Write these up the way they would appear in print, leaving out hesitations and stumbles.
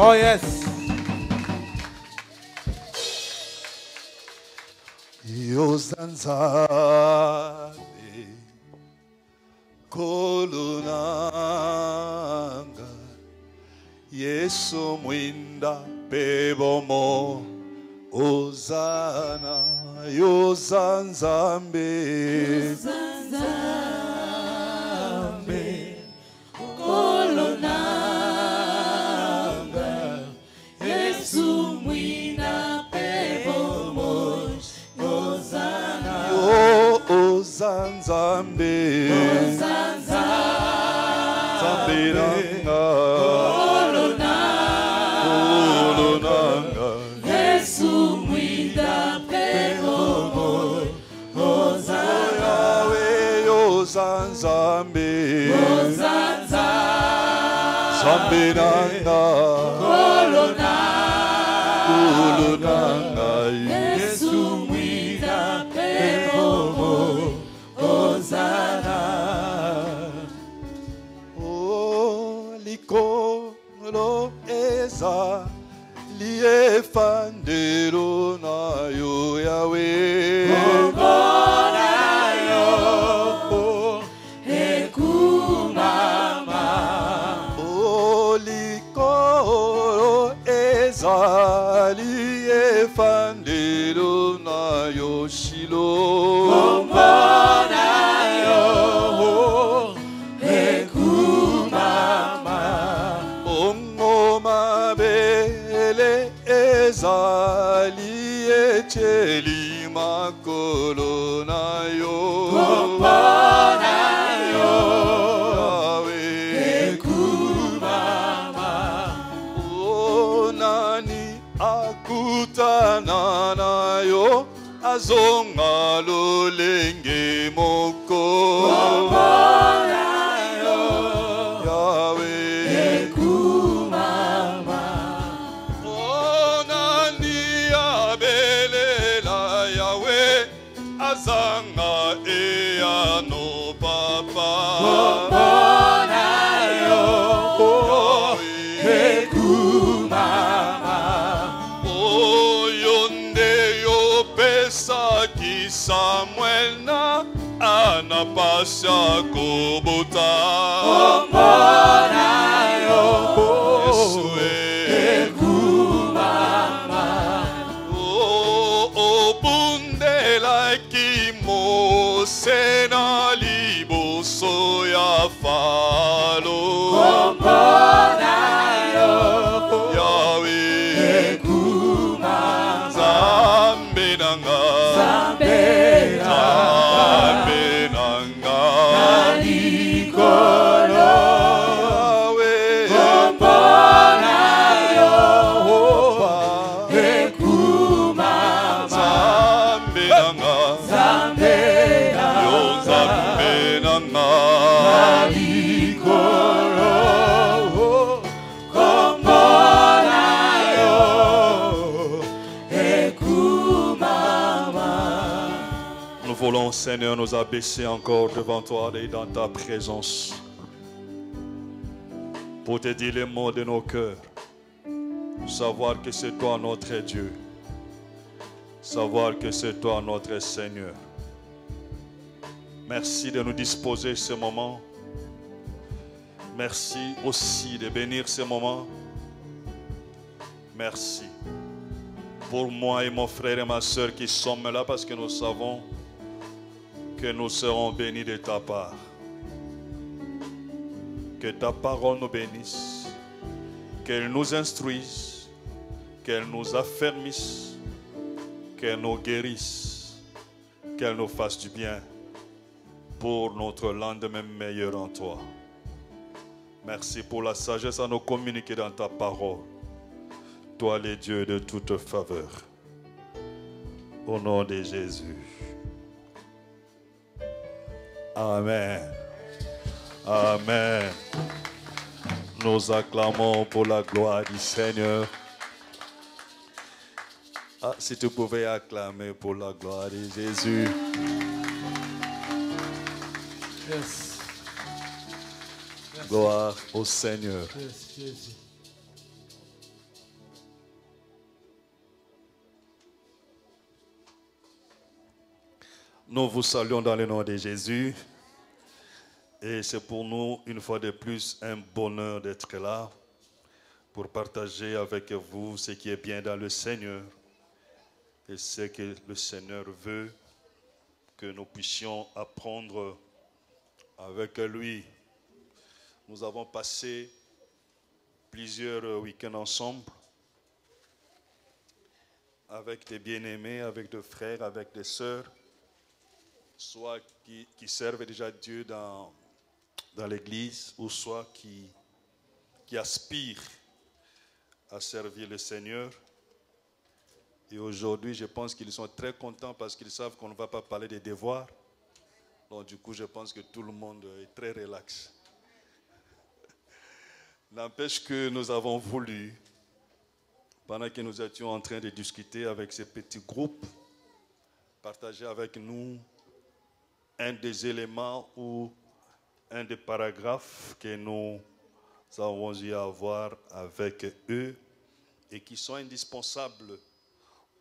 Oh yes. Yozanzabe kolunanga Yesu mwinda pebomo Ozana Yozanzambe kolonanga Yesu mwina pebomo Ozana Ozanzambe Zambiranga kolonanga Yesu mwina pebomo Ozana Yozanzambe Zambiranga kolonanga Yesu mwina pebomo Ozana Oh, likolo eza liefandelo na yo Yahweh. Oh, likolo eza liefandelo na yo Shilo. Ezali echeli makolo na yo Yahweh Oh nani akutana na yo azonga lolenge moko Azanga ea no papa O yonde yo pesa ki Samuel na anapasha kobota Yesu Sena liboso ya falo Yahweh Zambe nanga Nous voulons, Seigneur, nous abaisser encore devant toi et dans ta présence pour te dire les mots de nos cœurs, savoir que c'est toi notre Dieu, savoir que c'est toi notre Seigneur. Merci de nous disposer ce moment. Merci aussi de bénir ce moment. Merci pour moi et mon frère et ma soeur qui sommes là parce que nous savons que nous serons bénis de ta part. Que ta parole nous bénisse, qu'elle nous instruise, qu'elle nous affermisse, qu'elle nous guérisse, qu'elle nous fasse du bien pour notre lendemain meilleur en toi. Merci pour la sagesse à nous communiquer dans ta parole. Toi, les dieux de toute faveur. Au nom de Jésus. Amen. Amen. Nous acclamons pour la gloire du Seigneur. Ah, si tu pouvais acclamer pour la gloire de Jésus. Yes. Gloire au Seigneur. Yes, Jésus. Nous vous saluons dans le nom de Jésus. Et c'est pour nous, une fois de plus, un bonheur d'être là pour partager avec vous ce qui est bien dans le Seigneur et ce que le Seigneur veut que nous puissions apprendre avec lui. Nous avons passé plusieurs week-ends ensemble avec des bien-aimés, avec des frères, avec des sœurs, soit qui servent déjà Dieu dans l'église, ou soit qui aspirent à servir le Seigneur. Et aujourd'hui, je pense qu'ils sont très contents parce qu'ils savent qu'on ne va pas parler des devoirs. Donc du coup, je pense que tout le monde est très relax. N'empêche que nous avons voulu, pendant que nous étions en train de discuter avec ces petits groupes, partager avec nous un des éléments ou un des paragraphes que nous avons eu à voir avec eux et qui sont indispensables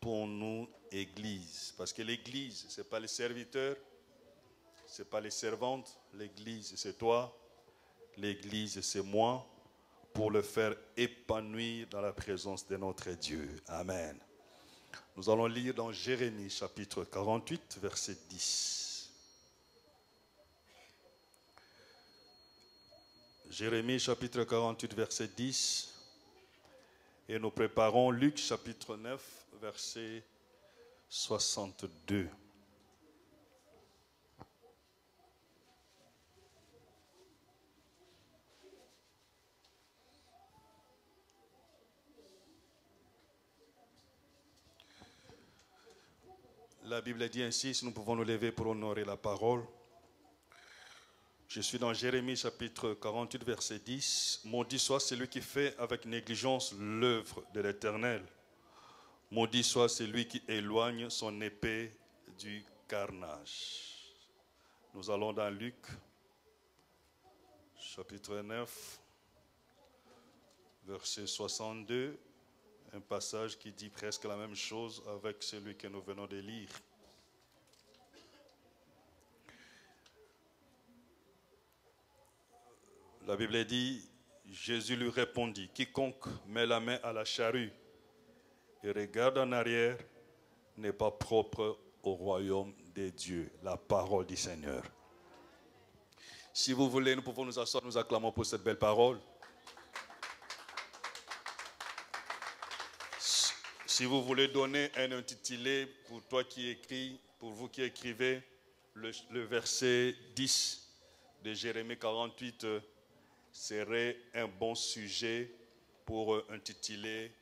pour nous, Église. Parce que l'Église, ce n'est pas les serviteurs, ce n'est pas les servantes. L'Église, c'est toi. L'Église, c'est moi, pour le faire épanouir dans la présence de notre Dieu. Amen. Nous allons lire dans Jérémie chapitre 48, verset 10. Jérémie chapitre 48, verset 10. Et nous préparons Luc chapitre 9, verset 62. La Bible dit ainsi, si nous pouvons nous lever pour honorer la parole. Je suis dans Jérémie chapitre 48, verset 10. Maudit soit celui qui fait avec négligence l'œuvre de l'Éternel. Maudit soit celui qui éloigne son épée du carnage. Nous allons dans Luc chapitre 9, verset 62. Un passage qui dit presque la même chose avec celui que nous venons de lire. La Bible dit, Jésus lui répondit, quiconque met la main à la charrue et regarde en arrière n'est pas propre au royaume des dieux. La parole du Seigneur. Si vous voulez, nous pouvons nous asseoir, nous acclamons pour cette belle parole. Si vous voulez donner un intitulé pour toi qui écris, pour vous qui écrivez, le verset 10 de Jérémie 48 serait un bon sujet pour intituler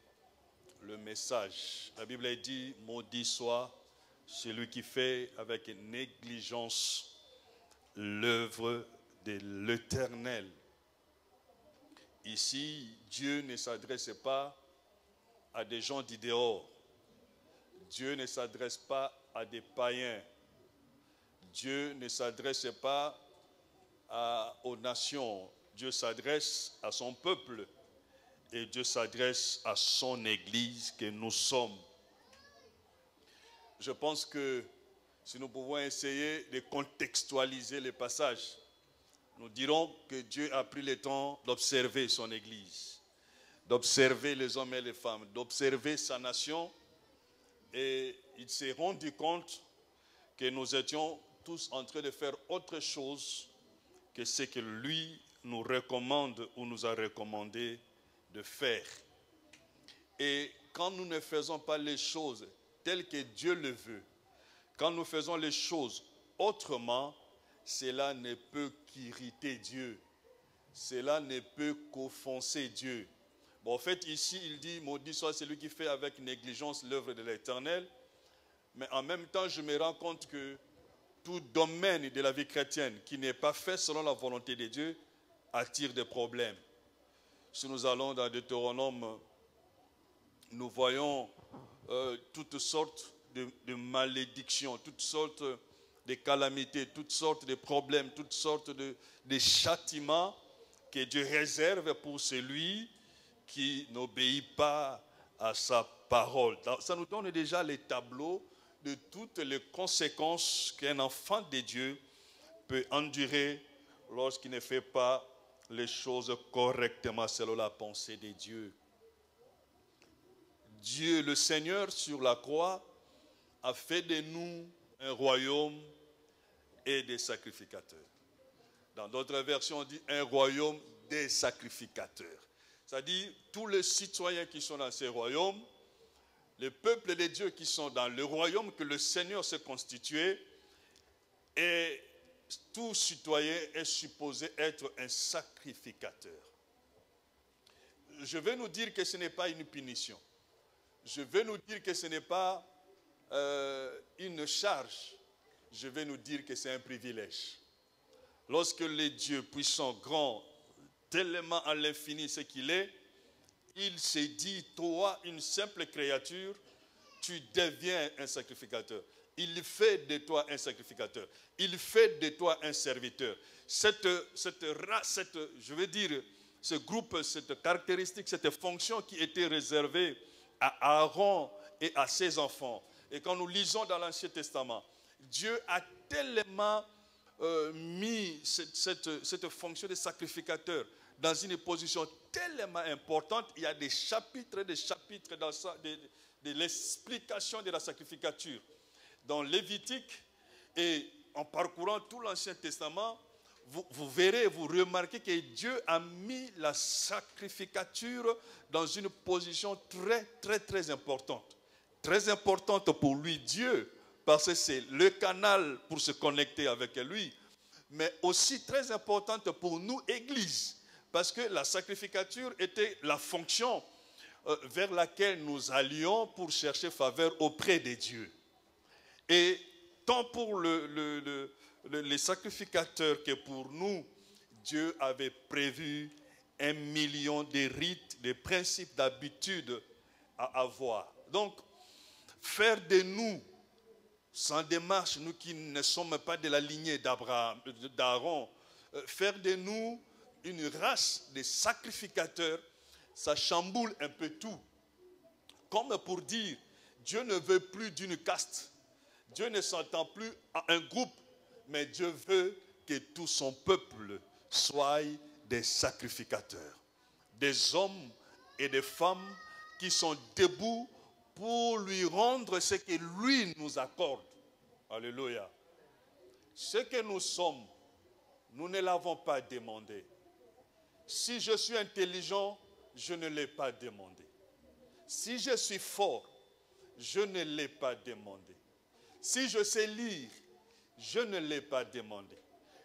le message. La Bible dit, maudit soit celui qui fait avec négligence l'œuvre de l'Éternel. Ici, Dieu ne s'adresse pas à des gens du dehors. Dieu ne s'adresse pas à des païens. Dieu ne s'adresse pas aux nations. Dieu s'adresse à son peuple et Dieu s'adresse à son Église que nous sommes. Je pense que si nous pouvons essayer de contextualiser les passages, nous dirons que Dieu a pris le temps d'observer son Église, d'observer les hommes et les femmes, d'observer sa nation, et il s'est rendu compte que nous étions tous en train de faire autre chose que ce que lui nous recommande ou nous a recommandé de faire. Et quand nous ne faisons pas les choses telles que Dieu le veut, quand nous faisons les choses autrement, cela ne peut qu'irriter Dieu. Cela ne peut qu'offenser Dieu. Bon, en fait, ici, il dit, maudit soit celui qui fait avec négligence l'œuvre de l'Éternel. Mais en même temps, je me rends compte que tout domaine de la vie chrétienne qui n'est pas fait selon la volonté de Dieu attire des problèmes. Si nous allons dans Deutéronome, nous voyons toutes sortes de malédictions, toutes sortes de calamités, toutes sortes de problèmes, toutes sortes de châtiments que Dieu réserve pour celui qui n'obéit pas à sa parole. Ça nous donne déjà les tableaux de toutes les conséquences qu'un enfant de Dieu peut endurer lorsqu'il ne fait pas les choses correctement selon la pensée de Dieu. Dieu, le Seigneur, sur la croix, a fait de nous un royaume et des sacrificateurs. Dans d'autres versions, on dit un royaume des sacrificateurs. C'est-à-dire, tous les citoyens qui sont dans ces royaumes, les peuples de Dieu qui sont dans le royaume que le Seigneur s'est constitué, et tout citoyen est supposé être un sacrificateur. Je vais nous dire que ce n'est pas une punition. Je vais nous dire que ce n'est pas une charge. Je vais nous dire que c'est un privilège. Lorsque le Dieu puissant, grand, tellement à l'infini ce qu'il est, il s'est dit, toi, une simple créature, tu deviens un sacrificateur. Il fait de toi un sacrificateur. Il fait de toi un serviteur. Cette race, je veux dire, ce groupe, cette caractéristique, cette fonction qui était réservée à Aaron et à ses enfants. Et quand nous lisons dans l'Ancien Testament, Dieu a tellement mis cette fonction de sacrificateur dans une position tellement importante. Il y a des chapitres de l'explication de la sacrificature dans Lévitique, et en parcourant tout l'Ancien Testament, vous verrez, vous remarquez que Dieu a mis la sacrificature dans une position très, très, très importante. Très importante pour lui, Dieu, parce que c'est le canal pour se connecter avec lui, mais aussi très importante pour nous, Église, parce que la sacrificature était la fonction vers laquelle nous allions pour chercher faveur auprès de Dieu. Et tant pour les sacrificateurs que pour nous, Dieu avait prévu 1 million de rites, de principes, d'habitudes à avoir. Donc, faire de nous, sans démarche, nous qui ne sommes pas de la lignée d'Aaron, faire de nous une race de sacrificateurs, ça chamboule un peu tout. Comme pour dire, Dieu ne veut plus d'une caste. Dieu ne s'entend plus à un groupe, mais Dieu veut que tout son peuple soit des sacrificateurs. Des hommes et des femmes qui sont debout pour lui rendre ce que lui nous accorde. Alléluia. Ce que nous sommes, nous ne l'avons pas demandé. Si je suis intelligent, je ne l'ai pas demandé. Si je suis fort, je ne l'ai pas demandé. Si je sais lire, je ne l'ai pas demandé.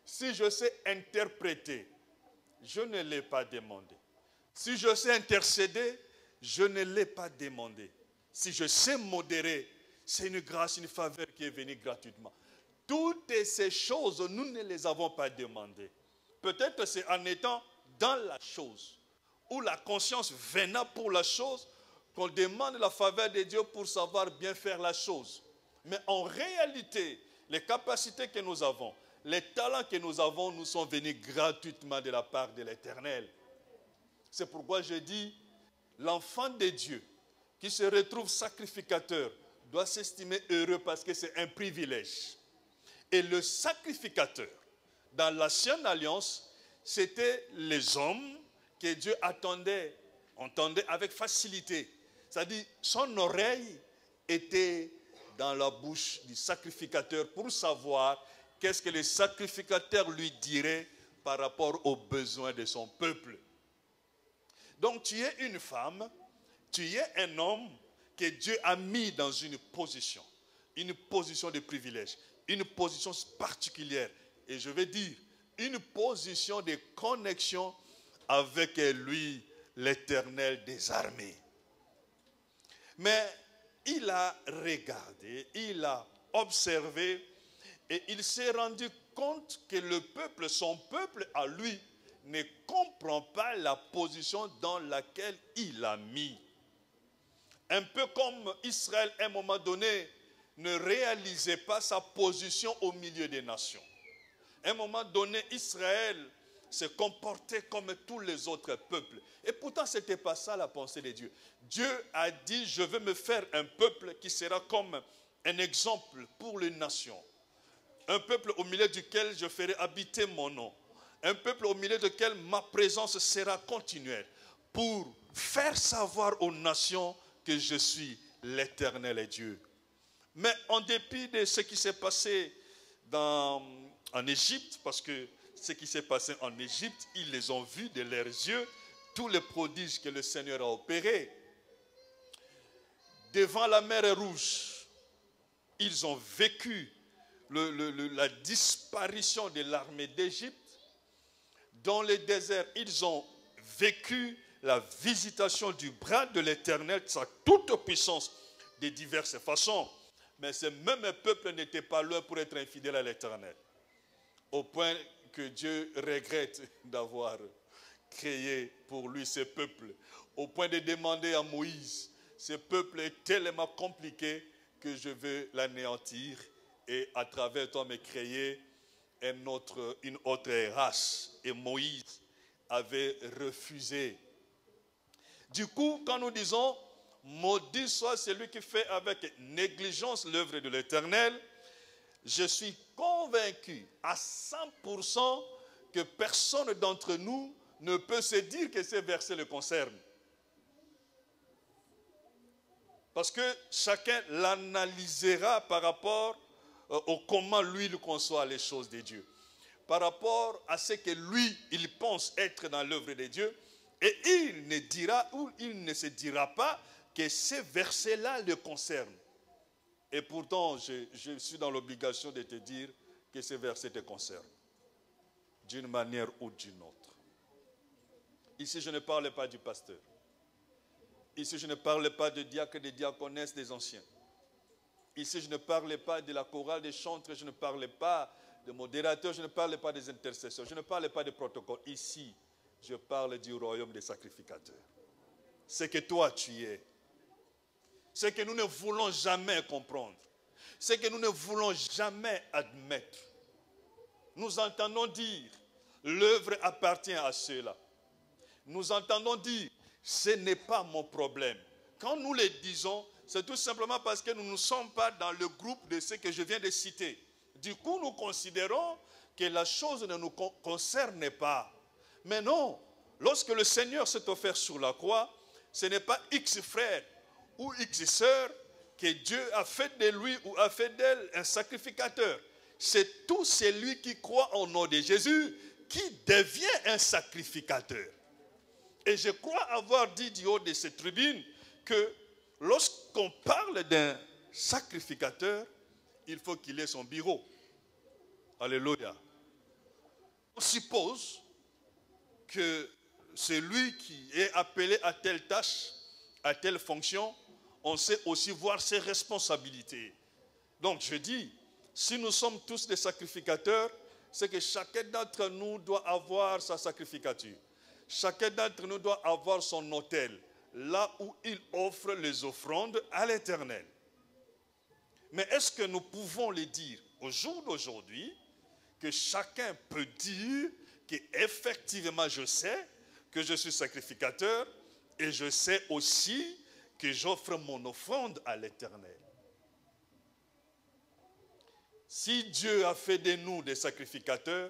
Si je sais interpréter, je ne l'ai pas demandé. Si je sais intercéder, je ne l'ai pas demandé. Si je sais modérer, c'est une grâce, une faveur qui est venue gratuitement. Toutes ces choses, nous ne les avons pas demandées. Peut-être c'est en étant dans la chose, ou la conscience venant pour la chose, qu'on demande la faveur de Dieu pour savoir bien faire la chose. Mais en réalité, les capacités que nous avons, les talents que nous avons, nous sont venus gratuitement de la part de l'Éternel. C'est pourquoi je dis, l'enfant de Dieu qui se retrouve sacrificateur doit s'estimer heureux parce que c'est un privilège. Et le sacrificateur, dans l'Ancienne Alliance, c'était les hommes que Dieu entendait avec facilité. C'est-à-dire, son oreille était dans la bouche du sacrificateur pour savoir qu'est-ce que le sacrificateur lui dirait par rapport aux besoins de son peuple. Donc tu es une femme, tu es un homme que Dieu a mis dans une position de privilège, une position particulière. Et je vais dire, une position de connexion avec lui, l'Éternel des armées. Mais il a regardé, il a observé et il s'est rendu compte que le peuple, son peuple à lui, ne comprend pas la position dans laquelle il a mis. Un peu comme Israël, à un moment donné, ne réalisait pas sa position au milieu des nations. À un moment donné, Israël se comportait comme tous les autres peuples. Et pourtant, ce n'était pas ça la pensée de Dieu. Dieu a dit, je veux me faire un peuple qui sera comme un exemple pour les nations. Un peuple au milieu duquel je ferai habiter mon nom. Un peuple au milieu duquel ma présence sera continuelle. Pour faire savoir aux nations que je suis l'Éternel Dieu. Mais en dépit de ce qui s'est passé en Égypte, parce que ce qui s'est passé en Égypte, ils les ont vus de leurs yeux, tous les prodiges que le Seigneur a opérés. Devant la mer Rouge, ils ont vécu la disparition de l'armée d'Égypte. Dans le désert, ils ont vécu la visitation du bras de l'Éternel, sa toute puissance, de diverses façons. Mais ce même peuple n'était pas là pour être infidèle à l'Éternel. Au point que Dieu regrette d'avoir créé pour lui ce peuple. Au point de demander à Moïse, ce peuple est tellement compliqué que je veux l'anéantir et à travers toi me créer une autre race. Et Moïse avait refusé. Du coup, quand nous disons maudit soit celui qui fait avec négligence l'œuvre de l'Éternel, je suis convaincu à 100% que personne d'entre nous ne peut se dire que ces versets le concernent. Parce que chacun l'analysera par rapport au comment lui il conçoit les choses de Dieu. Par rapport à ce que lui, il pense être dans l'œuvre de Dieu. Et il ne dira ou il ne se dira pas que ces versets-là le concernent. Et pourtant, je suis dans l'obligation de te dire que ces versets te concernent. D'une manière ou d'une autre. Ici, je ne parle pas du pasteur. Ici, je ne parle pas de diacre, de diaconesses, des anciens. Ici, je ne parle pas de la chorale des chantres, je ne parle pas de modérateurs, je ne parle pas des intercesseurs, je ne parle pas de protocole. Ici, je parle du royaume des sacrificateurs. C'est que toi, tu es. C'est que nous ne voulons jamais comprendre. C'est que nous ne voulons jamais admettre. Nous entendons dire, l'œuvre appartient à ceux-là. Nous entendons dire, ce n'est pas mon problème. Quand nous le disons, c'est tout simplement parce que nous ne sommes pas dans le groupe de ceux que je viens de citer. Du coup, nous considérons que la chose ne nous concerne pas. Mais non, lorsque le Seigneur s'est offert sur la croix, ce n'est pas X frère ou X sœur que Dieu a fait de lui ou a fait d'elle un sacrificateur. C'est tout celui qui croit au nom de Jésus qui devient un sacrificateur. Et je crois avoir dit du haut de cette tribune que lorsqu'on parle d'un sacrificateur, il faut qu'il ait son bureau. Alléluia. On suppose que celui qui est appelé à telle tâche, à telle fonction, on sait aussi voir ses responsabilités. Donc je dis, si nous sommes tous des sacrificateurs, c'est que chacun d'entre nous doit avoir sa sacrificature. Chacun d'entre nous doit avoir son autel, là où il offre les offrandes à l'Éternel. Mais est-ce que nous pouvons le dire au jour d'aujourd'hui, que chacun peut dire qu'effectivement je sais que je suis sacrificateur et je sais aussi que j'offre mon offrande à l'Éternel. Si Dieu a fait de nous des sacrificateurs,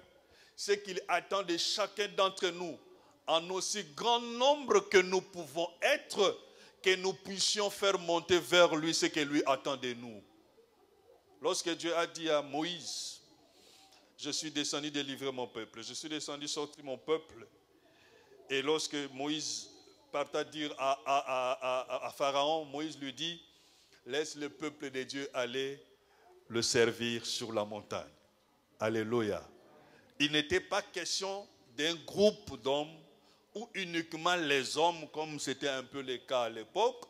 c'est qu'il attend de chacun d'entre nous, en aussi grand nombre que nous pouvons être, que nous puissions faire monter vers lui ce que lui attend de nous. Lorsque Dieu a dit à Moïse, je suis descendu délivrer mon peuple, je suis descendu sortir mon peuple. Et lorsque Moïse parta dire à Pharaon, Moïse lui dit, laisse le peuple de Dieu aller le servir sur la montagne. Alléluia. Il n'était pas question d'un groupe d'hommes ou uniquement les hommes, comme c'était un peu le cas à l'époque,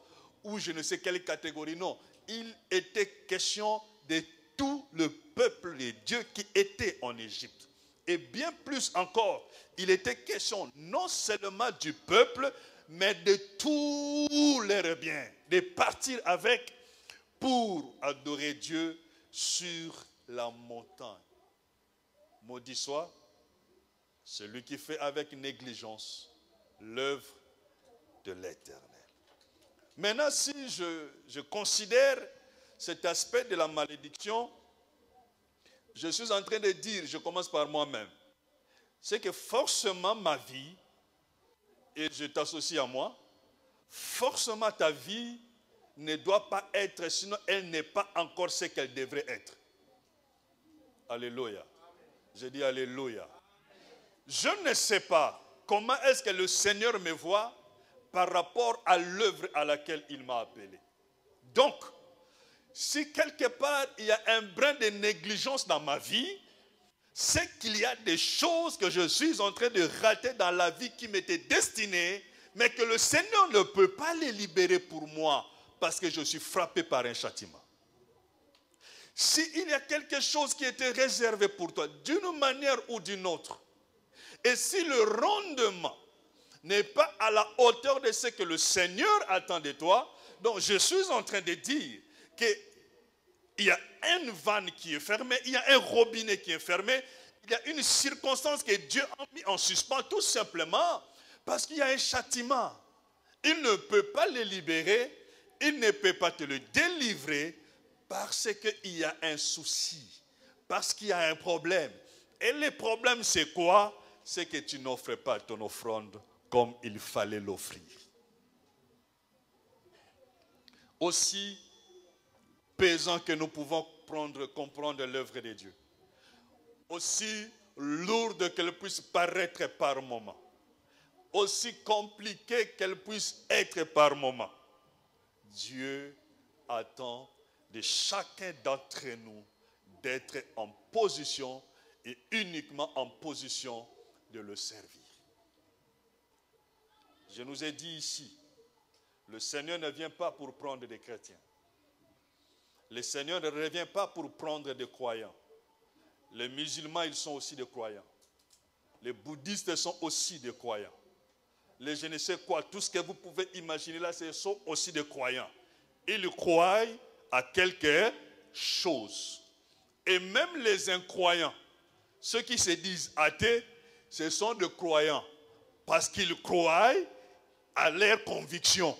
ou je ne sais quelle catégorie, non. Il était question de tout le peuple de Dieu qui était en Égypte. Et bien plus encore, il était question non seulement du peuple, mais de tous leurs biens, de partir avec pour adorer Dieu sur la montagne. Maudit soit celui qui fait avec négligence l'œuvre de l'Éternel. Maintenant, si je considère cet aspect de la malédiction, je suis en train de dire, je commence par moi-même, c'est que forcément ma vie, et je t'associe à moi, forcément ta vie ne doit pas être, sinon elle n'est pas encore ce qu'elle devrait être. Alléluia. Je dis alléluia. Je ne sais pas comment est-ce que le Seigneur me voit par rapport à l'œuvre à laquelle il m'a appelé. Donc, si quelque part il y a un brin de négligence dans ma vie, c'est qu'il y a des choses que je suis en train de rater dans la vie qui m'étaient destinées, mais que le Seigneur ne peut pas les libérer pour moi parce que je suis frappé par un châtiment. S'il y a quelque chose qui était réservé pour toi d'une manière ou d'une autre, et si le rendement n'est pas à la hauteur de ce que le Seigneur attend de toi, donc je suis en train de dire qu'il y a une vanne qui est fermée, il y a un robinet qui est fermé, il y a une circonstance que Dieu a mis en suspens tout simplement parce qu'il y a un châtiment. Il ne peut pas le libérer, il ne peut pas te le délivrer parce qu'il y a un souci, parce qu'il y a un problème. Et le problème c'est quoi? C'est que tu n'offres pas ton offrande comme il fallait l'offrir. Aussi pesant que nous pouvons comprendre l'œuvre de Dieu, aussi lourde qu'elle puisse paraître par moment, aussi compliquée qu'elle puisse être par moment, Dieu attend de chacun d'entre nous d'être en position et uniquement en position de le servir. Je nous ai dit ici, le Seigneur ne vient pas pour prendre des chrétiens. Le Seigneur ne revient pas pour prendre des croyants. Les musulmans, ils sont aussi des croyants. Les bouddhistes sont aussi des croyants. Les je ne sais quoi, tout ce que vous pouvez imaginer là, ce sont aussi des croyants. Ils croient à quelque chose. Et même les incroyants, ceux qui se disent athées, ce sont des croyants. Parce qu'ils croient à leurs convictions.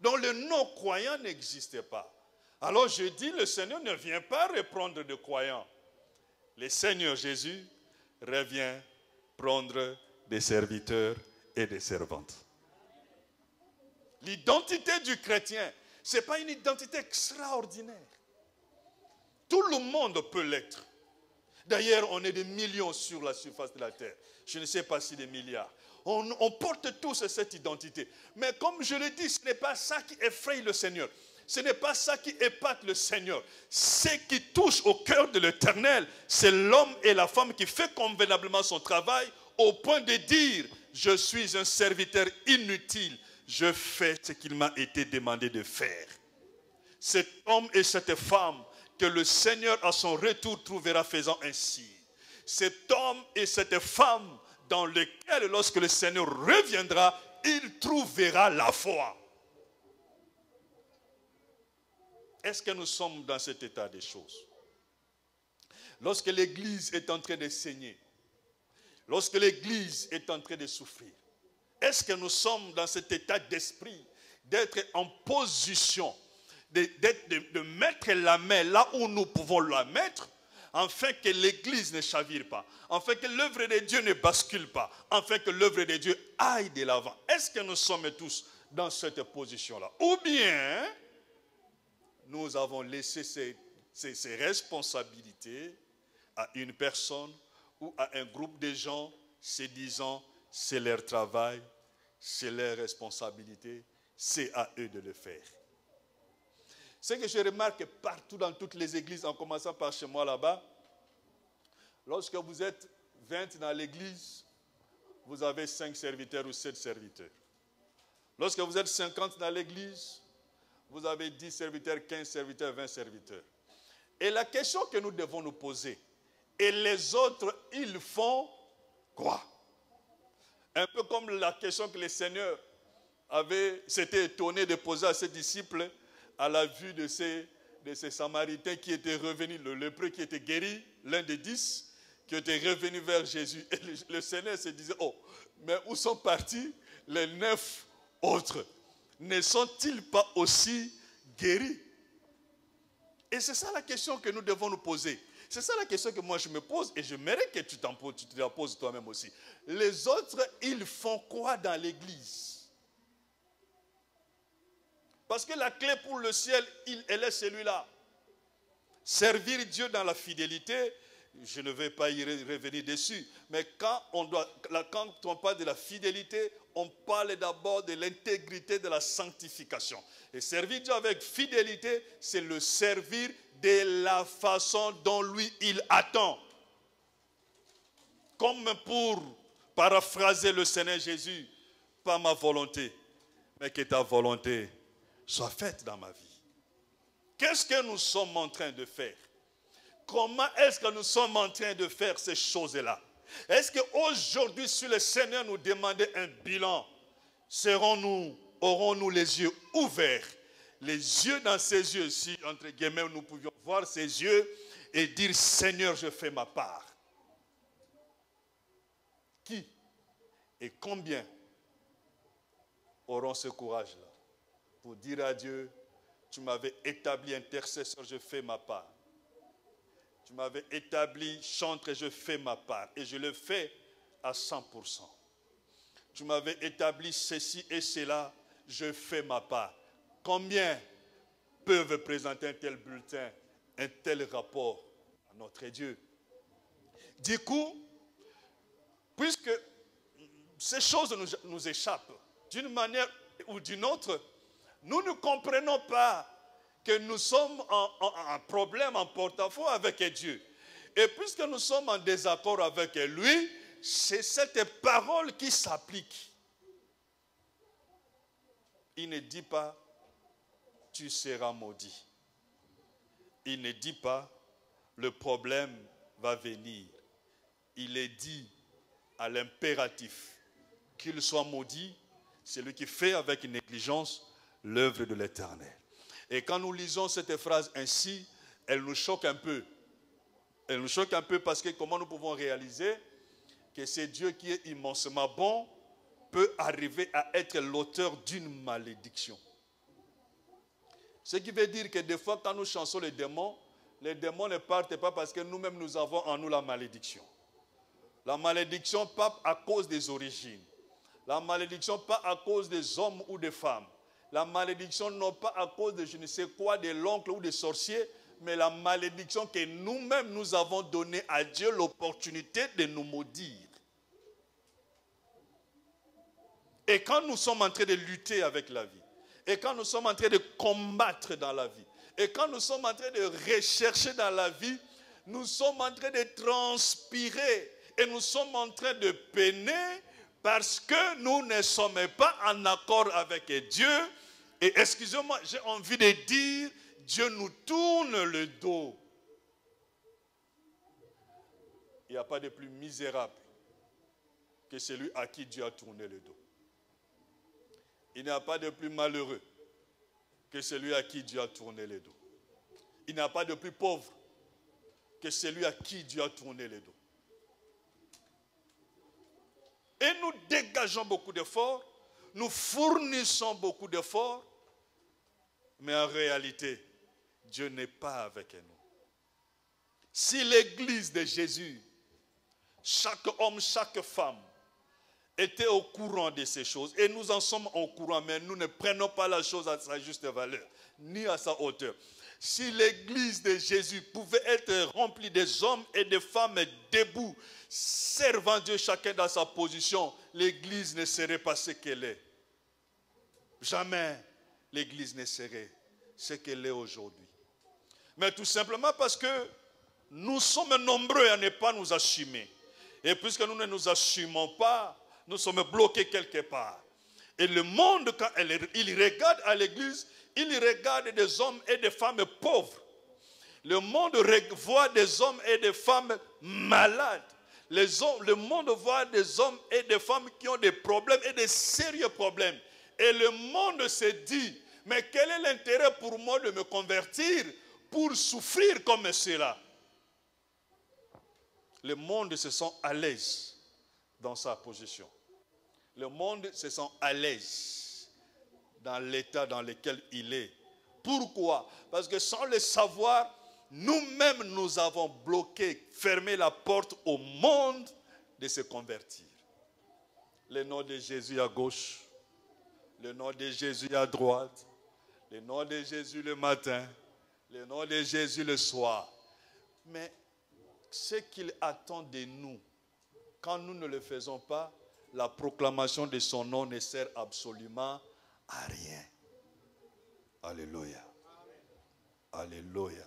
Donc le non-croyant n'existe pas. Alors je dis, le Seigneur ne vient pas reprendre des croyants. Le Seigneur Jésus revient prendre des serviteurs et des servantes. L'identité du chrétien, ce n'est pas une identité extraordinaire. Tout le monde peut l'être. D'ailleurs, on est des millions sur la surface de la terre. Je ne sais pas si des milliards. On porte tous cette identité. Mais comme je l'ai dit, ce n'est pas ça qui effraie le Seigneur. Ce n'est pas ça qui épate le Seigneur. Ce qui touche au cœur de l'Éternel, c'est l'homme et la femme qui fait convenablement son travail au point de dire, je suis un serviteur inutile, je fais ce qu'il m'a été demandé de faire. Cet homme et cette femme que le Seigneur à son retour trouvera faisant ainsi. Cet homme et cette femme dans lesquels lorsque le Seigneur reviendra, il trouvera la foi. Est-ce que nous sommes dans cet état des choses? Lorsque l'Église est en train de saigner, lorsque l'Église est en train de souffrir, est-ce que nous sommes dans cet état d'esprit d'être en position de mettre la main là où nous pouvons la mettre, afin que l'Église ne chavire pas, afin que l'œuvre de Dieu ne bascule pas, afin que l'œuvre de Dieu aille de l'avant? Est-ce que nous sommes tous dans cette position-là? Ou bien nous avons laissé ces responsabilités à une personne ou à un groupe de gens se disant c'est leur travail, c'est leur responsabilité, c'est à eux de le faire. Ce que je remarque partout dans toutes les églises, en commençant par chez moi là-bas, lorsque vous êtes 20 dans l'église, vous avez 5 serviteurs ou 7 serviteurs. Lorsque vous êtes 50 dans l'église, vous avez 10 serviteurs, 15 serviteurs, 20 serviteurs. Et la question que nous devons nous poser, et les autres, ils font quoi? Un peu comme la question que le Seigneur s'était étonné de poser à ses disciples à la vue de ces Samaritains qui étaient revenus, le lépreux qui était guéri, l'un des 10, qui était revenu vers Jésus. Et le Seigneur se disait, oh, mais où sont partis les 9 autres? Ne sont-ils pas aussi guéris? Et c'est ça la question que nous devons nous poser. C'est ça la question que moi je me pose et je mérite que tu te la poses toi-même aussi. Les autres, ils font quoi dans l'église? Parce que la clé pour le ciel, elle est celui-là. Servir Dieu dans la fidélité, je ne vais pas y revenir dessus, mais quand on parle de la fidélité, on parle d'abord de l'intégrité de la sanctification. Et servir Dieu avec fidélité, c'est le servir de la façon dont lui, il attend. Comme pour paraphraser le Seigneur Jésus, pas ma volonté, mais que ta volonté soit faite dans ma vie. Qu'est-ce que nous sommes en train de faire? Comment est-ce que nous sommes en train de faire ces choses-là? Est-ce qu'aujourd'hui, si le Seigneur nous demandait un bilan, aurons-nous les yeux ouverts? Les yeux dans ses yeux, si entre guillemets nous pouvions voir ses yeux et dire Seigneur, je fais ma part. Qui et combien auront ce courage-là pour dire à Dieu, tu m'avais établi intercesseur, je fais ma part. Tu m'avais établi chantre et je fais ma part. Et je le fais à 100%. Tu m'avais établi ceci et cela, je fais ma part. Combien peuvent présenter un tel bulletin, un tel rapport à notre Dieu? Du coup, puisque ces choses nous échappent, d'une manière ou d'une autre, nous ne comprenons pas que nous sommes en problème, en porte-à-faux avec Dieu. Et puisque nous sommes en désaccord avec lui, c'est cette parole qui s'applique. Il ne dit pas, tu seras maudit. Il ne dit pas, le problème va venir. Il est dit à l'impératif qu'il soit maudit, c'est lui qui fait avec négligence l'œuvre de l'Éternel. Et quand nous lisons cette phrase ainsi, elle nous choque un peu. Elle nous choque un peu parce que comment nous pouvons réaliser que c'est Dieu qui est immensement bon peut arriver à être l'auteur d'une malédiction. Ce qui veut dire que des fois quand nous chassons les démons ne partent pas parce que nous-mêmes nous avons en nous la malédiction. La malédiction pas à cause des origines. La malédiction pas à cause des hommes ou des femmes. La malédiction non pas à cause de je ne sais quoi, de l'oncle ou des sorciers, mais la malédiction que nous-mêmes nous avons donné à Dieu l'opportunité de nous maudire. Et quand nous sommes en train de lutter avec la vie, et quand nous sommes en train de combattre dans la vie, et quand nous sommes en train de rechercher dans la vie, nous sommes en train de transpirer et nous sommes en train de peiner parce que nous ne sommes pas en accord avec Dieu. Et excusez-moi, j'ai envie de dire, Dieu nous tourne le dos. Il n'y a pas de plus misérable que celui à qui Dieu a tourné le dos. Il n'y a pas de plus malheureux que celui à qui Dieu a tourné le dos. Il n'y a pas de plus pauvre que celui à qui Dieu a tourné le dos. Et nous dégageons beaucoup d'efforts, nous fournissons beaucoup d'efforts, mais en réalité, Dieu n'est pas avec nous. Si l'église de Jésus, chaque homme, chaque femme, était au courant de ces choses, et nous en sommes au courant, mais nous ne prenons pas la chose à sa juste valeur, ni à sa hauteur. Si l'église de Jésus pouvait être remplie des hommes et des femmes debout, servant Dieu chacun dans sa position, l'église ne serait pas ce qu'elle est. Jamais l'église ne serait ce qu'elle est aujourd'hui. Mais tout simplement parce que nous sommes nombreux à ne pas nous assumer. Et puisque nous ne nous assumons pas, nous sommes bloqués quelque part. Et le monde, quand il regarde à l'église, il regarde des hommes et des femmes pauvres. Le monde voit des hommes et des femmes malades. Le monde voit des hommes et des femmes qui ont des problèmes et des sérieux problèmes. Et le monde se dit, mais quel est l'intérêt pour moi de me convertir pour souffrir comme cela? Le monde se sent à l'aise dans sa position. Le monde se sent à l'aise dans l'état dans lequel il est Pourquoi? Parce que sans le savoir, nous-mêmes nous avons bloqué, fermé la porte au monde de se convertir. Le nom de Jésus à gauche, le nom de Jésus à droite, le nom de Jésus le matin, le nom de Jésus le soir. Mais ce qu'il attend de nous, quand nous ne le faisons pas, la proclamation de son nom ne sert absolument à rien. Alléluia. Alléluia.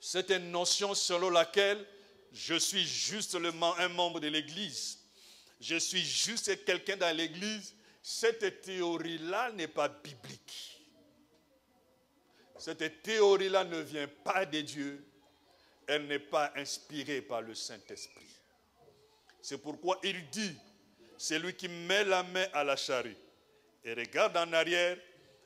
C'est une notion selon laquelle je suis juste un membre de l'Église. Je suis juste quelqu'un dans l'Église. Cette théorie-là n'est pas biblique. Cette théorie-là ne vient pas de Dieu. Elle n'est pas inspirée par le Saint-Esprit. C'est pourquoi il dit, celui qui met la main à la charrue et regarde en arrière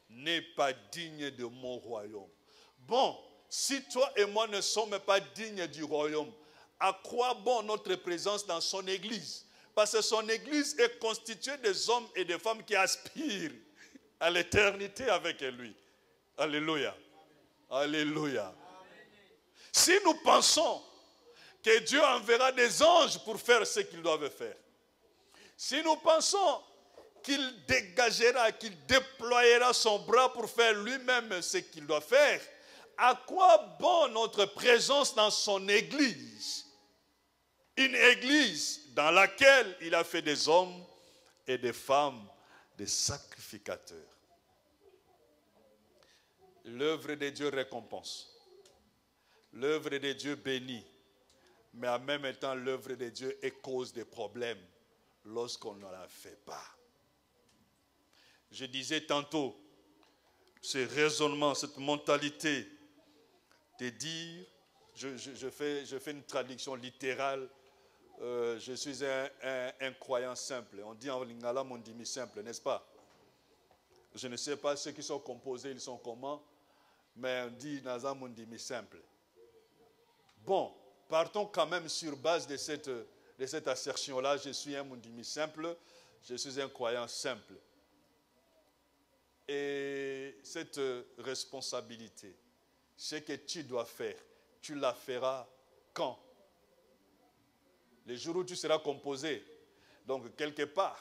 n'est pas digne de mon royaume. Bon, si toi et moi ne sommes pas dignes du royaume, à quoi bon notre présence dans son église? Parce que son église est constituée des hommes et des femmes qui aspirent à l'éternité avec lui. Alléluia. Alléluia. Si nous pensons que Dieu enverra des anges pour faire ce qu'ils doivent faire, si nous pensons qu'il dégagera, qu'il déploiera son bras pour faire lui-même ce qu'il doit faire, à quoi bon notre présence dans son église? Une église dans laquelle il a fait des hommes et des femmes des sacrificateurs. L'œuvre de Dieu récompense. L'œuvre de Dieu bénit. Mais en même temps, l'œuvre de Dieu est cause de problèmes lorsqu'on ne la fait pas. Je disais tantôt, ce raisonnement, cette mentalité de dire, je fais une traduction littérale, je suis un croyant simple. On dit en lingala mondimi simple, n'est-ce pas? Je ne sais pas ceux qui sont composés, ils sont comment, mais on dit naza mondimi simple. Bon, partons quand même sur base de cette assertion-là, je suis un mondimi simple, je suis un croyant simple. Et cette responsabilité, ce que tu dois faire, tu la feras quand? Le jour où tu seras composé. Donc, quelque part,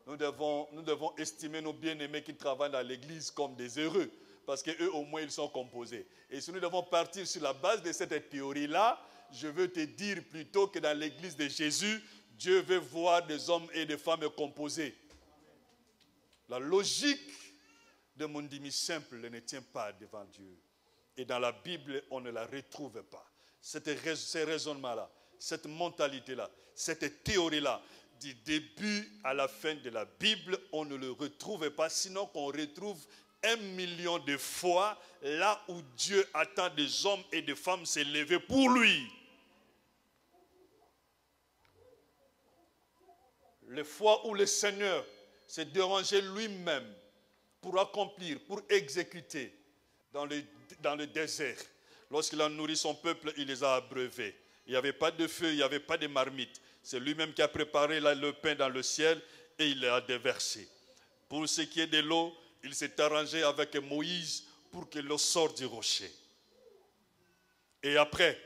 nous devons estimer nos bien-aimés qui travaillent dans l'église comme des heureux, parce qu'eux, au moins, ils sont composés. Et si nous devons partir sur la base de cette théorie-là, je veux te dire plutôt que dans l'église de Jésus, Dieu veut voir des hommes et des femmes composés. La logique de mondimi simple ne tient pas devant Dieu. Et dans la Bible, on ne la retrouve pas. Ces raisonnements-là, cette mentalité-là, cette théorie-là, du début à la fin de la Bible, on ne le retrouve pas, sinon qu'on retrouve 1 million de fois là où Dieu attend des hommes et des femmes s'élever pour lui. Les fois où le Seigneur s'est dérangé lui-même pour accomplir, pour exécuter dans le désert. Lorsqu'il a nourri son peuple, il les a abreuvés. Il n'y avait pas de feu, il n'y avait pas de marmite. C'est lui-même qui a préparé le pain dans le ciel et il l'a déversé. Pour ce qui est de l'eau, il s'est arrangé avec Moïse pour que l'eau sorte du rocher. Et après,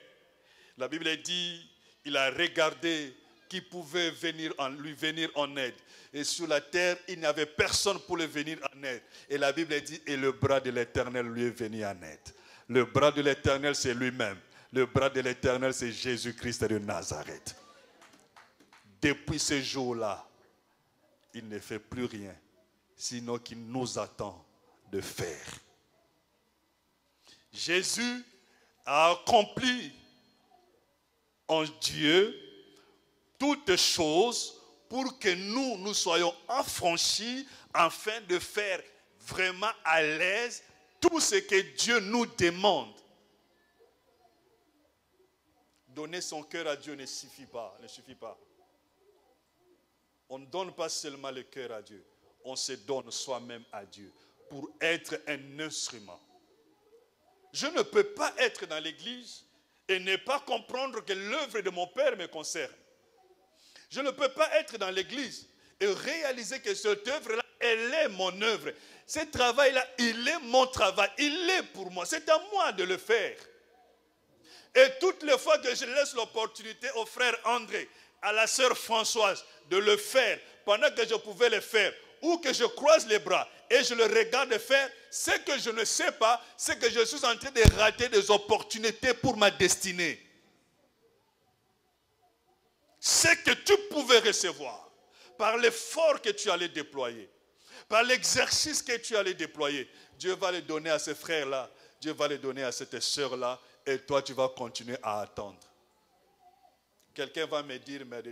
la Bible dit, il a regardé qui pouvait lui venir en aide. Et sur la terre, il n'y avait personne pour lui venir en aide. Et la Bible dit, et le bras de l'Éternel lui est venu en aide. Le bras de l'Éternel, c'est lui-même. Le bras de l'Éternel, c'est Jésus-Christ de Nazareth. Depuis ce jour-là, il ne fait plus rien, sinon qu'il nous attend de faire. Jésus a accompli en Dieu toutes choses pour que nous soyons affranchis afin de faire vraiment à l'aise tout ce que Dieu nous demande. Donner son cœur à Dieu ne suffit pas. On ne donne pas seulement le cœur à Dieu, on se donne soi-même à Dieu pour être un instrument. Je ne peux pas être dans l'église et ne pas comprendre que l'œuvre de mon Père me concerne. Je ne peux pas être dans l'église et réaliser que cette œuvre-là elle est mon œuvre. Ce travail-là, il est mon travail. Il est pour moi. C'est à moi de le faire. Et toutes les fois que je laisse l'opportunité au frère André, à la sœur Françoise, de le faire, pendant que je pouvais le faire, ou que je croise les bras et je le regarde faire, ce que je ne sais pas, c'est que je suis en train de rater des opportunités pour ma destinée. Ce que tu pouvais recevoir, par l'effort que tu allais déployer, par l'exercice que tu allais déployer, Dieu va le donner à ces frères-là, Dieu va le donner à cette sœur-là, et toi tu vas continuer à attendre. Quelqu'un va me dire, mais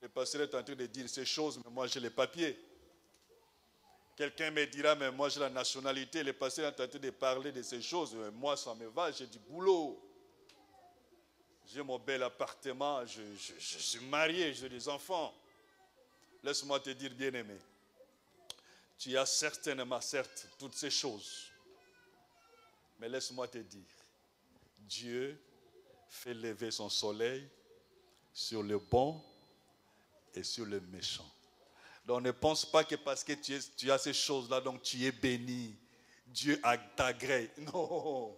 le pasteur est en train de dire ces choses, mais moi j'ai les papiers. Quelqu'un me dira, mais moi j'ai la nationalité, le pasteur est en train de parler de ces choses, mais moi ça me va, j'ai du boulot. J'ai mon bel appartement, je suis marié, j'ai des enfants. Laisse-moi te dire, bien-aimé, tu as certainement, certes, toutes ces choses. Mais laisse-moi te dire, Dieu fait lever son soleil sur le bon et sur le méchant. Donc ne pense pas que parce que tu as ces choses-là, donc tu es béni. Dieu t'agrée. Non.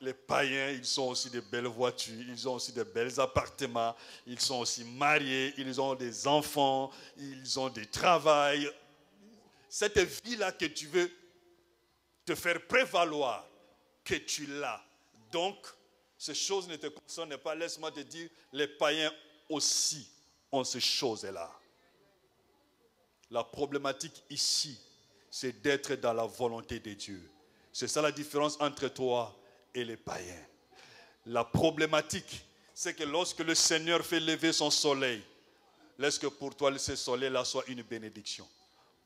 Les païens, ils ont aussi de belles voitures, ils ont aussi de belles appartements, ils sont aussi mariés, ils ont des enfants, ils ont du travail. Cette vie-là que tu veux te faire prévaloir, que tu l'as. Donc, ces choses ne te concernent pas. Laisse-moi te dire, les païens aussi ont ces choses-là. La problématique ici, c'est d'être dans la volonté de Dieu. C'est ça la différence entre toi et les païens. La problématique, c'est que lorsque le Seigneur fait lever son soleil, laisse que pour toi ce soleil-là soit une bénédiction.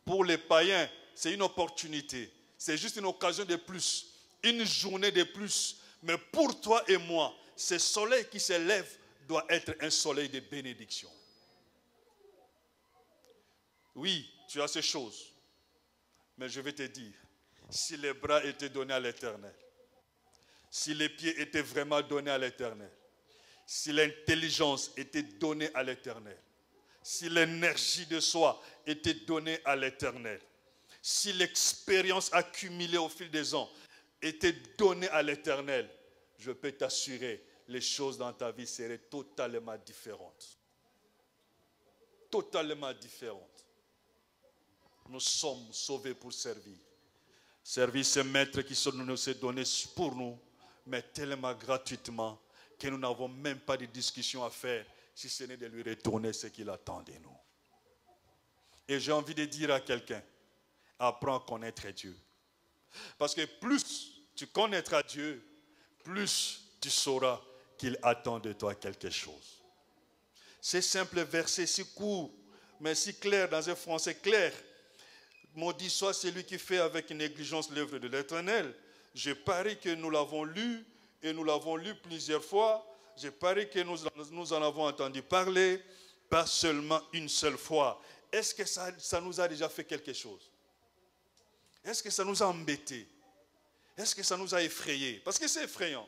Pour les païens, c'est une opportunité. C'est juste une occasion de plus, une journée de plus. Mais pour toi et moi, ce soleil qui se lève doit être un soleil de bénédiction. Oui, tu as ces choses. Mais je vais te dire, si les bras étaient donnés à l'Éternel, si les pieds étaient vraiment donnés à l'Éternel, si l'intelligence était donnée à l'Éternel, si l'énergie de soi était donnée à l'Éternel, si l'expérience accumulée au fil des ans était donnée à l'Éternel, je peux t'assurer, les choses dans ta vie seraient totalement différentes. Totalement différentes. Nous sommes sauvés pour servir. Servir ce maître qui nous s'est donné pour nous, mais tellement gratuitement que nous n'avons même pas de discussion à faire, si ce n'est de lui retourner ce qu'il attend de nous. Et j'ai envie de dire à quelqu'un, apprends à connaître Dieu. Parce que plus tu connaîtras Dieu, plus tu sauras qu'il attend de toi quelque chose. Ces simples versets si courts, mais si clairs dans un français clair. Maudit soit celui qui fait avec négligence l'œuvre de l'Éternel. Je parie que nous l'avons lu, et nous l'avons lu plusieurs fois. Je parie que nous en avons entendu parler, pas seulement une seule fois. Est-ce que ça nous a déjà fait quelque chose? Est-ce que ça nous a embêtés? Est-ce que ça nous a effrayés? Parce que c'est effrayant.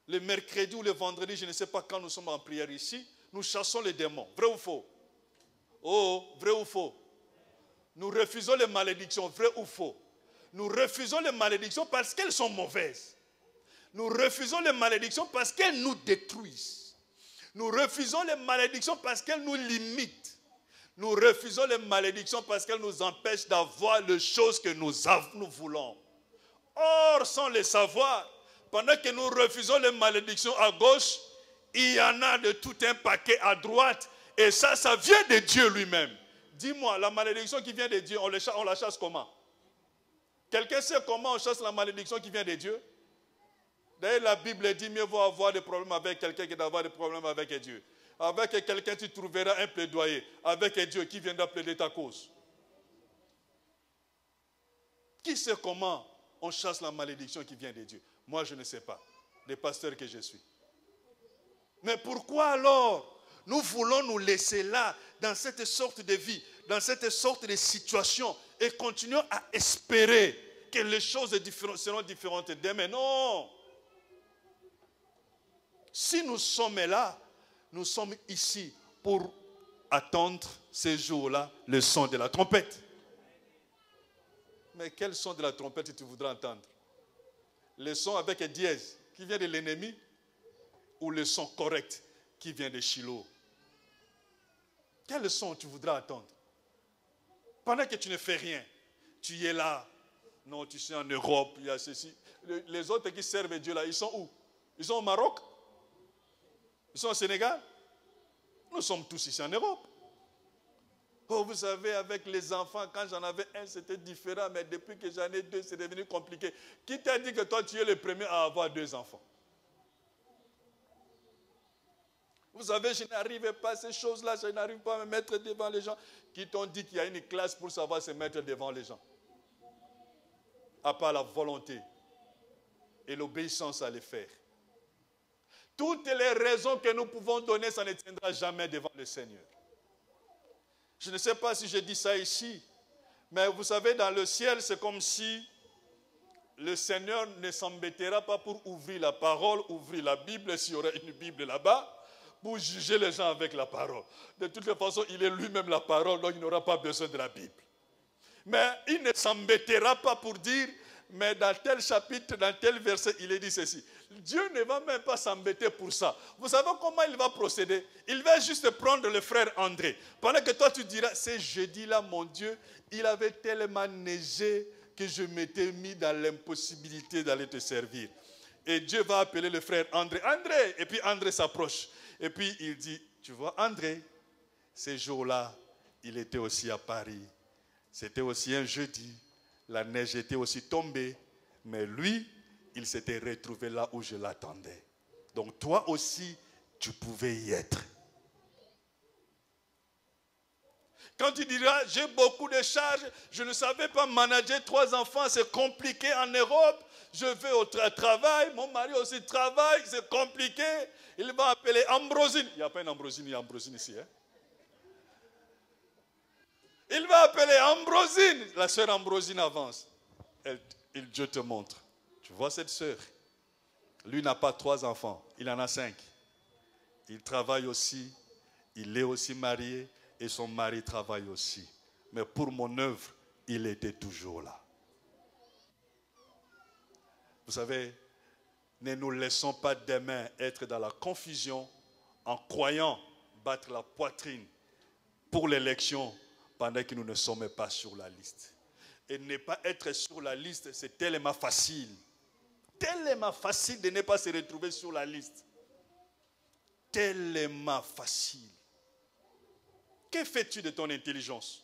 Le mercredi ou le vendredi, je ne sais pas quand nous sommes en prière ici, nous chassons les démons. Vrai ou faux? Oh, vrai ou faux? Nous refusons les malédictions, vrai ou faux? Nous refusons les malédictions parce qu'elles sont mauvaises. Nous refusons les malédictions parce qu'elles nous détruisent. Nous refusons les malédictions parce qu'elles nous limitent. Nous refusons les malédictions parce qu'elles nous empêchent d'avoir les choses que nous voulons. Or, sans les savoir, pendant que nous refusons les malédictions à gauche, il y en a de tout un paquet à droite. Et ça vient de Dieu lui-même. Dis-moi, la malédiction qui vient de Dieu, on la chasse comment? Quelqu'un sait comment on chasse la malédiction qui vient de Dieu? D'ailleurs, la Bible dit mieux vaut avoir des problèmes avec quelqu'un que d'avoir des problèmes avec Dieu. Avec quelqu'un, tu trouveras un plaidoyer. Avec Dieu qui viendra plaider ta cause. Qui sait comment on chasse la malédiction qui vient de Dieu? Moi, je ne sais pas. Le pasteur que je suis. Mais pourquoi alors nous voulons nous laisser là, dans cette sorte de vie, dans cette sorte de situation, et continuons à espérer que les choses seront différentes demain? Non. Si nous sommes là, nous sommes ici pour attendre ces jours-là, le son de la trompette. Mais quel son de la trompette tu voudras entendre? Le son avec un dièse qui vient de l'ennemi ou le son correct qui vient de Shiloh? Quel son tu voudras entendre? Pendant que tu ne fais rien, tu es là. Non, tu sais, en Europe, il y a ceci. Les autres qui servent Dieu là, ils sont où? Ils sont au Maroc? Ils sont au Sénégal? Nous sommes tous ici en Europe. Oh, vous savez, avec les enfants, quand j'en avais un, c'était différent, mais depuis que j'en ai deux, c'est devenu compliqué. Qui t'a dit que toi, tu es le premier à avoir 2 enfants? Vous savez, je n'arrivais pas à ces choses-là, je n'arrive pas à me mettre devant les gens. Qui t'ont dit qu'il y a une classe pour savoir se mettre devant les gens? À part la volonté et l'obéissance à les faire. Toutes les raisons que nous pouvons donner, ça ne tiendra jamais devant le Seigneur. Je ne sais pas si je dis ça ici, mais vous savez, dans le ciel, c'est comme si le Seigneur ne s'embêtera pas pour ouvrir la parole, ouvrir la Bible, s'il y aurait une Bible là-bas, pour juger les gens avec la parole. De toutes les façons, il est lui-même la parole, donc il n'aura pas besoin de la Bible. Mais il ne s'embêtera pas pour dire, mais dans tel chapitre, dans tel verset, il est dit ceci. Dieu ne va même pas s'embêter pour ça. Vous savez comment il va procéder? Il va juste prendre le frère André. Pendant que toi tu diras, ce jeudi-là, mon Dieu, il avait tellement neigé que je m'étais mis dans l'impossibilité d'aller te servir. Et Dieu va appeler le frère André. André! Et puis André s'approche. Et puis il dit, tu vois, André, ces jours-là, il était aussi à Paris. C'était aussi un jeudi. La neige était aussi tombée. Mais lui, il s'était retrouvé là où je l'attendais. Donc toi aussi, tu pouvais y être. Quand tu diras, j'ai beaucoup de charges, je ne savais pas manager 3 enfants, c'est compliqué en Europe, je vais au travail, mon mari aussi travaille, c'est compliqué. Il va appeler Ambrosine. Il n'y a pas une Ambrosine, il y a Ambrosine ici. Hein? Il va appeler Ambrosine. La sœur Ambrosine avance. Dieu te montre. Tu vois cette sœur? Lui n'a pas 3 enfants, il en a 5. Il travaille aussi, il est aussi marié et son mari travaille aussi. Mais pour mon œuvre, il était toujours là. Vous savez, ne nous laissons pas demain être dans la confusion en croyant battre la poitrine pour l'élection pendant que nous ne sommes pas sur la liste. Et ne pas être sur la liste, c'est tellement facile. Tellement facile de ne pas se retrouver sur la liste. Tellement facile. Que fais-tu de ton intelligence?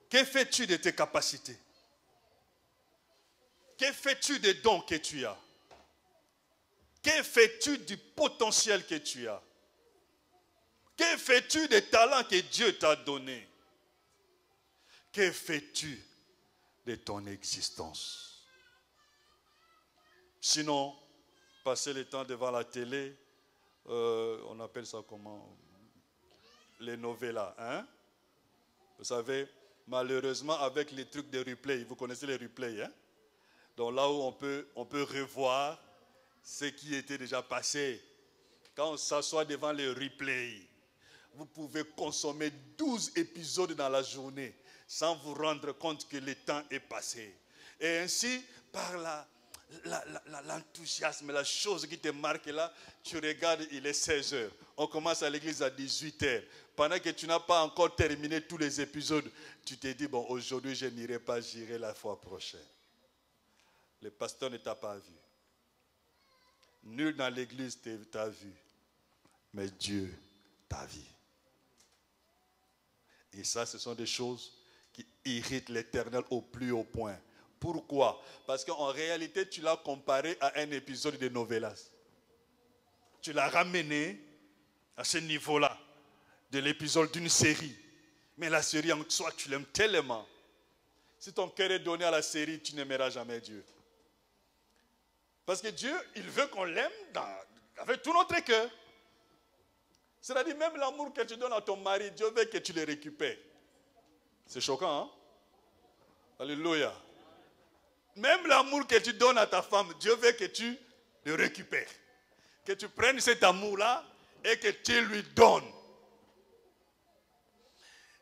Que fais-tu de tes capacités? Que fais-tu des dons que tu as? Que fais-tu du potentiel que tu as? Que fais-tu des talents que Dieu t'a donnés? Que fais-tu de ton existence? Sinon, passer le temps devant la télé, on appelle ça comment? Les novellas, hein? Vous savez, malheureusement, avec les trucs de replay, vous connaissez les replays, hein? Donc là où on peut revoir ce qui était déjà passé. Quand on s'assoit devant les replays, vous pouvez consommer 12 épisodes dans la journée sans vous rendre compte que le temps est passé. Et ainsi, par l'enthousiasme, la chose qui te marque là, tu regardes, il est 16 heures. On commence à l'église à 18 heures. Pendant que tu n'as pas encore terminé tous les épisodes, tu te dis, bon, aujourd'hui je n'irai pas, j'irai la fois prochaine. Le pasteur ne t'a pas vu. Nul dans l'église t'a vu. Mais Dieu t'a vu. Et ça, ce sont des choses qui irritent l'Éternel au plus haut point. Pourquoi? Parce qu'en réalité, tu l'as comparé à un épisode de novelas. Tu l'as ramené à ce niveau-là, de l'épisode d'une série. Mais la série en soi, tu l'aimes tellement. Si ton cœur est donné à la série, tu n'aimeras jamais Dieu. Parce que Dieu, il veut qu'on l'aime avec tout notre cœur. C'est-à-dire même l'amour que tu donnes à ton mari, Dieu veut que tu le récupères. C'est choquant, hein? Alléluia. Même l'amour que tu donnes à ta femme, Dieu veut que tu le récupères. Que tu prennes cet amour-là et que tu lui donnes.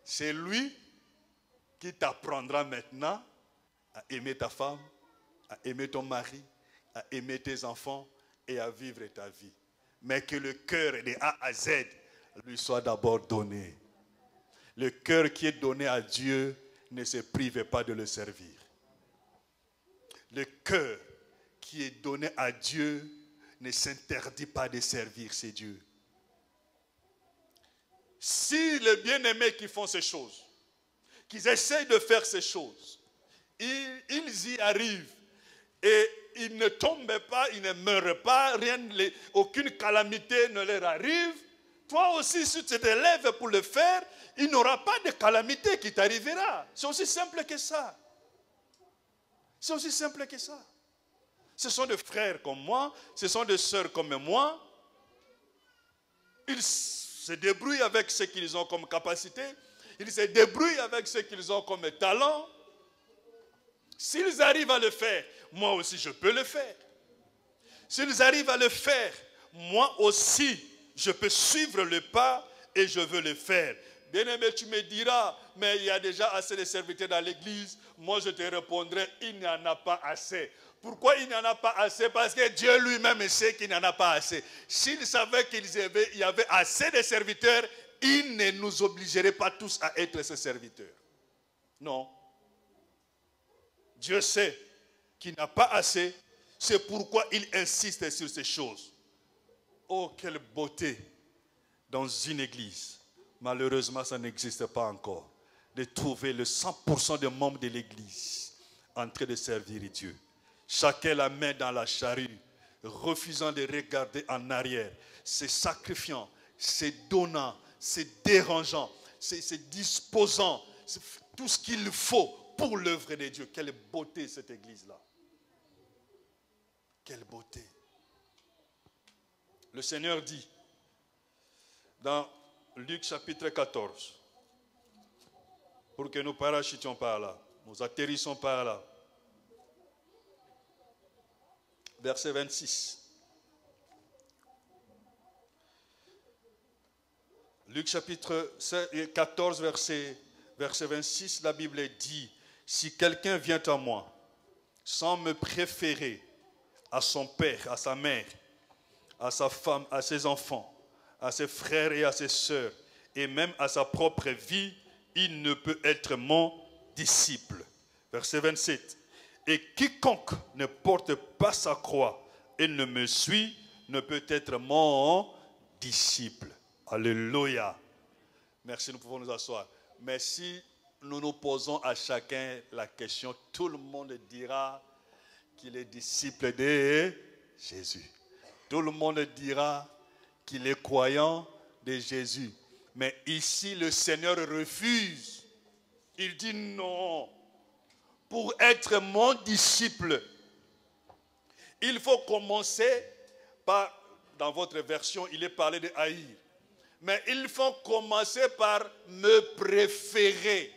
C'est lui qui t'apprendra maintenant à aimer ta femme, à aimer ton mari, à aimer tes enfants et à vivre ta vie. Mais que le cœur de A à Z lui soit d'abord donné. Le cœur qui est donné à Dieu ne se prive pas de le servir. Le cœur qui est donné à Dieu ne s'interdit pas de servir ces dieux. Si les bien-aimés qui font ces choses, qu'ils essayent de faire ces choses, ils y arrivent et ils ne tombent pas, ils ne meurent pas, aucune calamité ne leur arrive. Toi aussi, si tu te lèves pour le faire, il n'y aura pas de calamité qui t'arrivera. C'est aussi simple que ça. C'est aussi simple que ça. Ce sont des frères comme moi, ce sont des sœurs comme moi. Ils se débrouillent avec ce qu'ils ont comme capacité. Ils se débrouillent avec ce qu'ils ont comme talent. S'ils arrivent à le faire, moi aussi je peux le faire. S'ils arrivent à le faire, moi aussi je peux suivre le pas et je veux le faire. Bien-aimé, tu me diras, mais il y a déjà assez de serviteurs dans l'église. Moi je te répondrai, il n'y en a pas assez. Pourquoi il n'y en a pas assez? Parce que Dieu lui-même sait qu'il n'y en a pas assez. S'il savait qu'il y avait assez de serviteurs, il ne nous obligerait pas tous à être ses serviteurs. Non. Dieu sait qu'il n'a pas assez. C'est pourquoi il insiste sur ces choses. Oh, quelle beauté dans une église. Malheureusement, ça n'existe pas encore. De trouver le 100% des membres de l'église en train de servir Dieu. Chacun la main dans la charrue, refusant de regarder en arrière, se sacrifiant, se donnant, se dérangeant, se disposant, tout ce qu'il faut pour l'œuvre de Dieu. Quelle beauté cette église-là. Quelle beauté. Le Seigneur dit dans Luc chapitre 14, pour que nous parachutions par là, nous atterrissons par là. Verset 26. Luc chapitre 14, verset 26, la Bible dit, si quelqu'un vient à moi sans me préférer à son père, à sa mère, à sa femme, à ses enfants, à ses frères et à ses sœurs, et même à sa propre vie, il ne peut être mon disciple. Verset 27. Et quiconque ne porte pas sa croix et ne me suit ne peut être mon disciple. Alléluia. Merci, nous pouvons nous asseoir. Mais si nous nous posons à chacun la question, tout le monde dira qu'il est disciple de Jésus. Tout le monde dira qu'il est croyant de Jésus. Mais ici, le Seigneur refuse. Il dit non. Pour être mon disciple, il faut commencer par, dans votre version, il est parlé de haïr. Mais il faut commencer par me préférer,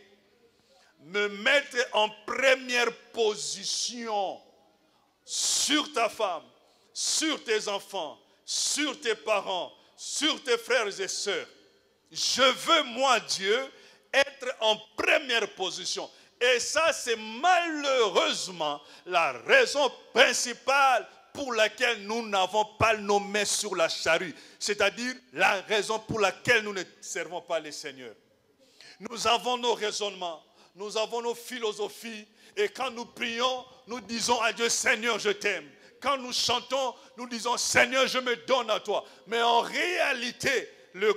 me mettre en première position sur ta femme, sur tes enfants, sur tes parents, sur tes frères et sœurs. Je veux, moi, Dieu, être en première position. Et ça, c'est malheureusement la raison principale pour laquelle nous n'avons pas nos mains sur la charrue. C'est-à-dire la raison pour laquelle nous ne servons pas le Seigneur. Nous avons nos raisonnements, nous avons nos philosophies. Et quand nous prions, nous disons à Dieu, Seigneur, je t'aime. Quand nous chantons, nous disons, Seigneur, je me donne à toi. Mais en réalité,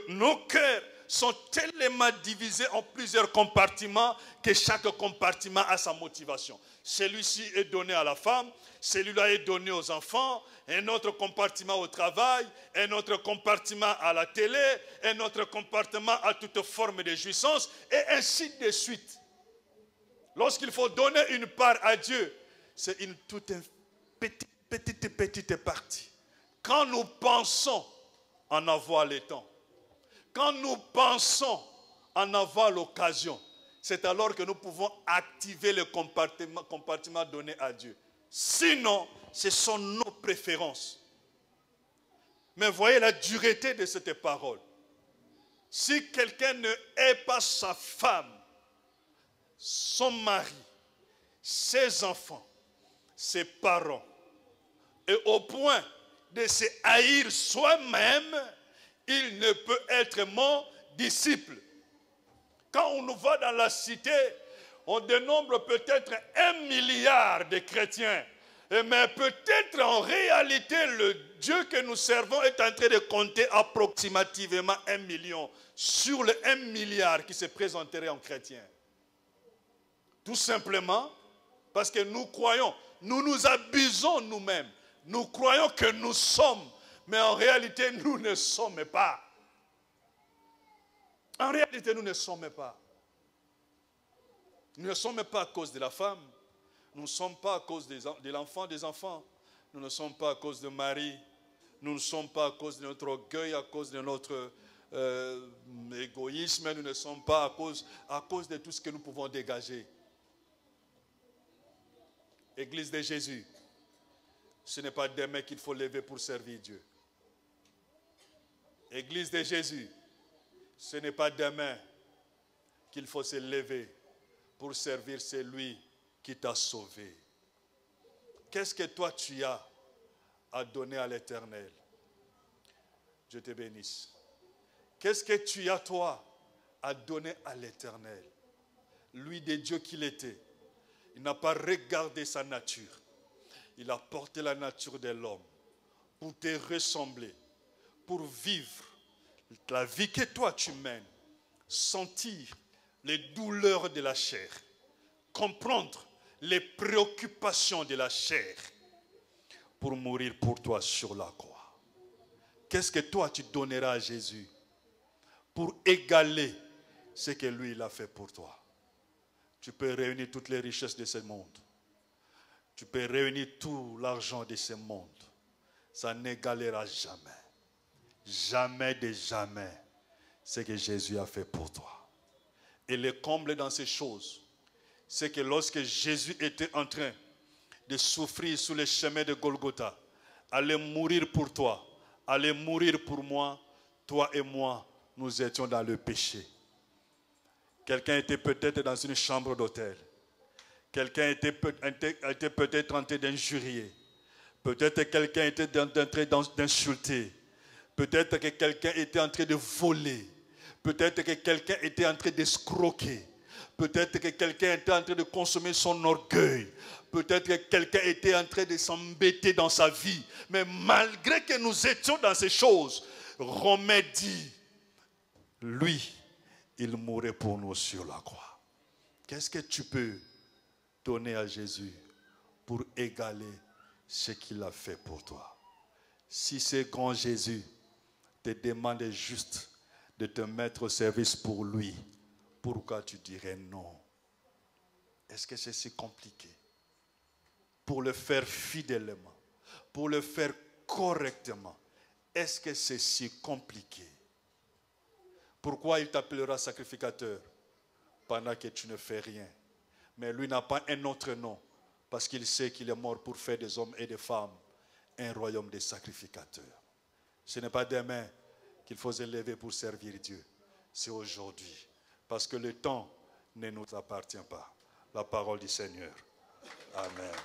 nos cœurs sont tellement divisés en plusieurs compartiments que chaque compartiment a sa motivation. Celui-ci est donné à la femme, celui-là est donné aux enfants, un autre compartiment au travail, un autre compartiment à la télé, un autre compartiment à toute forme de jouissance, et ainsi de suite. Lorsqu'il faut donner une part à Dieu, c'est toute une petite partie. Quand nous pensons en avoir le temps, quand nous pensons en avoir l'occasion, c'est alors que nous pouvons activer le compartiment donné à Dieu. Sinon, ce sont nos préférences. Mais voyez la dureté de cette parole. Si quelqu'un ne hait pas sa femme, son mari, ses enfants, ses parents, et au point de se haïr soi-même, il ne peut être mon disciple. Quand on nous va dans la cité, on dénombre peut-être 1 milliard de chrétiens. Mais peut-être en réalité, le Dieu que nous servons est en train de compter approximativement 1 million sur le 1 milliard qui se présenterait en chrétien. Tout simplement parce que nous croyons, nous nous abusons nous-mêmes. Nous croyons que nous sommes, mais en réalité, nous ne sommes pas. En réalité, nous ne sommes pas. Nous ne sommes pas à cause de la femme. Nous ne sommes pas à cause de l'enfant, des enfants. Nous ne sommes pas à cause de Marie. Nous ne sommes pas à cause de notre orgueil, à cause de notre égoïsme. Nous ne sommes pas à cause de tout ce que nous pouvons dégager. Église de Jésus, ce n'est pas demain qu'il faut lever pour servir Dieu. Église de Jésus, ce n'est pas demain qu'il faut se lever pour servir celui qui t'a sauvé. Qu'est-ce que toi tu as à donner à l'Éternel? Je te bénisse. Qu'est-ce que tu as toi à donner à l'Éternel? Lui des dieux qu'il était, il n'a pas regardé sa nature. Il a porté la nature de l'homme pour te ressembler, pour vivre la vie que toi tu mènes, sentir les douleurs de la chair, comprendre les préoccupations de la chair, pour mourir pour toi sur la croix. Qu'est-ce que toi tu donneras à Jésus pour égaler ce que lui il a fait pour toi? Tu peux réunir toutes les richesses de ce monde. Tu peux réunir tout l'argent de ce monde. Ça n'égalera jamais. Jamais de jamais ce que Jésus a fait pour toi. Et le comble dans ces choses, c'est que lorsque Jésus était en train de souffrir sur le chemin de Golgotha, aller mourir pour toi, aller mourir pour moi, toi et moi, nous étions dans le péché. Quelqu'un était peut-être dans une chambre d'hôtel. Quelqu'un était peut-être en train d'injurier. Peut-être que quelqu'un était en train d'insulter. Peut-être que quelqu'un était en train de voler. Peut-être que quelqu'un était en train d'escroquer. Peut-être que quelqu'un était en train de consommer son orgueil. Peut-être que quelqu'un était en train de s'embêter dans sa vie. Mais malgré que nous étions dans ces choses, Romain dit, lui, il mourrait pour nous sur la croix. Qu'est-ce que tu peux donner à Jésus pour égaler ce qu'il a fait pour toi? Si ce grand Jésus te demande juste de te mettre au service pour lui, pourquoi tu dirais non? Est-ce que c'est si compliqué? Pour le faire fidèlement, pour le faire correctement, est-ce que c'est si compliqué? Pourquoi il t'appellera sacrificateur pendant que tu ne fais rien? Mais lui n'a pas un autre nom, parce qu'il sait qu'il est mort pour faire des hommes et des femmes un royaume de sacrificateurs. Ce n'est pas demain qu'il faut se lever pour servir Dieu. C'est aujourd'hui. Parce que le temps ne nous appartient pas. La parole du Seigneur. Amen.